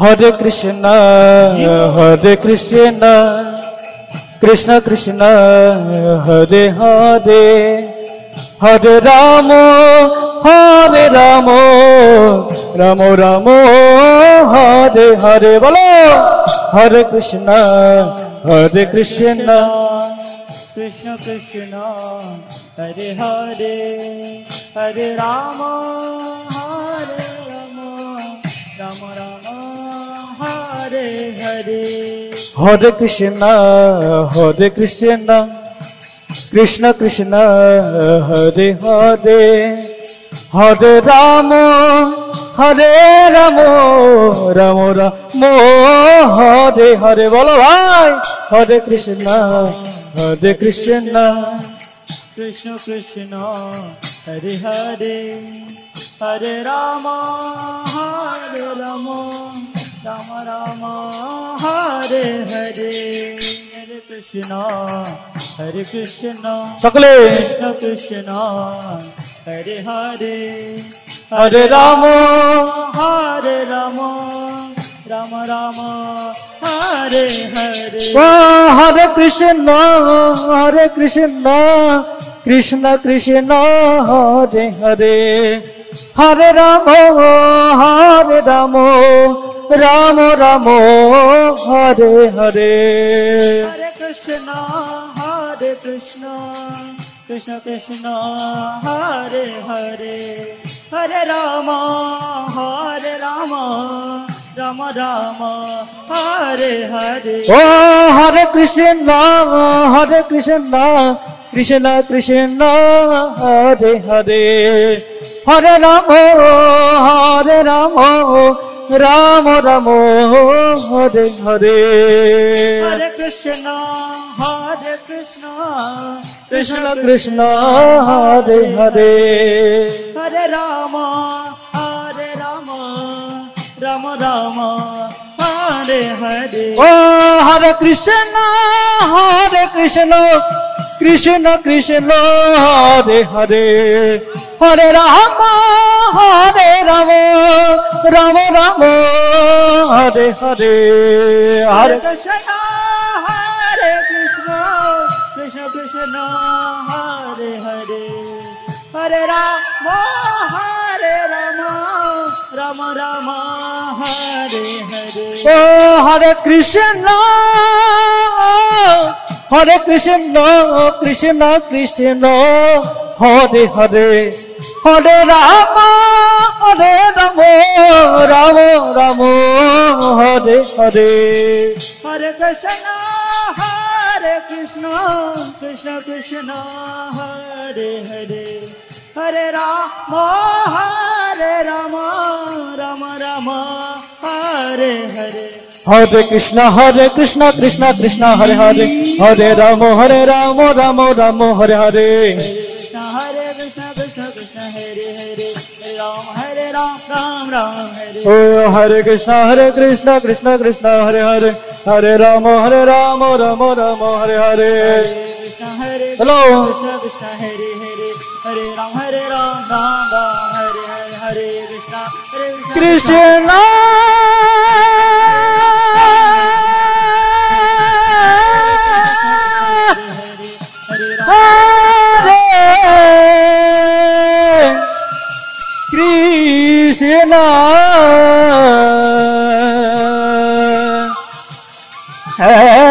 Hare Krishna, Krishna Krishna, Hare Hare, Hare Rama, Ramo Ramo, Hare Hare. Bolo Hare Krishna, Krishna Krishna, Hare Hare, Hare Rama, Ramo Ramo, Hare Hare. Hare Krishna, Krishna Krishna, Hare Hare, Hare Rama, Ramo Ramo, Hare Hare. Bolo bhai Hare Krishna, Krishna Krishna, Hare Hare, Hare Rama, Ramo Ramo, Hare Hare. Hare Krishna, Sakale Krishna, Hare Hare, Hare Rama, Ramo Ramo, Hare Hare. Hare Krishna, Krishna Krishna, Hare Hare, Hare Rama, Ramo Ramo, Hare Hare. Hare Krishna, Krishna Krishna, Hare Hare, Hare Rama, Ramo Ramo, Hare Hare. Oh, Hare Krishna, Krishna Krishna, Hare Hare, Hare Rama, Ramo Ramo, Hare Hare. Hare Krishna, Krishna Krishna, Hare Hare, Hare Rama, Ramo Ramo, Hare Hare. Oh, Hare Krishna, Krishna Krishna, Hare Hare, Hare Rama, Ramo Ramo, Hare Hare. Hare Krishna, Krishna Krishna, Hare Hare, Hare Rama, Ramo Ramo, Hare Hare. Oh, Hare Krishna, Krishna Krishna, Hare Hare, Hare Rama, Ramo Ramo, Hare Hare. Hare Krishna, Krishna Krishna, Hare Hare, Hare Rama, Ramo Ramo, Hare Hare. Hare Krishna, Krishna Krishna, Hare Hare, Hare Rama, Ramo Ramo, Hare Hare. Hare Krishna, Krishna Hare Hare, Hare Ram, Ram Hare. Oh, Hare Krishna, Krishna Hare Hare, Hare Rama, Ramo Ramo, Hare Hare. Hello. Krishna Hare Hare, Hare Ram, Ram Hare Hare. Hare Krishna, Krishna. Krishna, Hare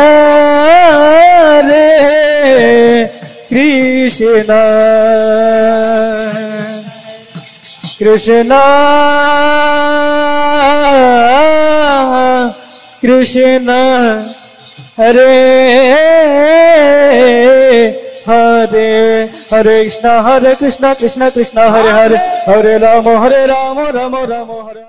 Krishna, Krishna Krishna, Hare Hare. Hare Krishna, Krishna Krishna, Hare Hare, Hare Rama, Ramo Ramo, Hare.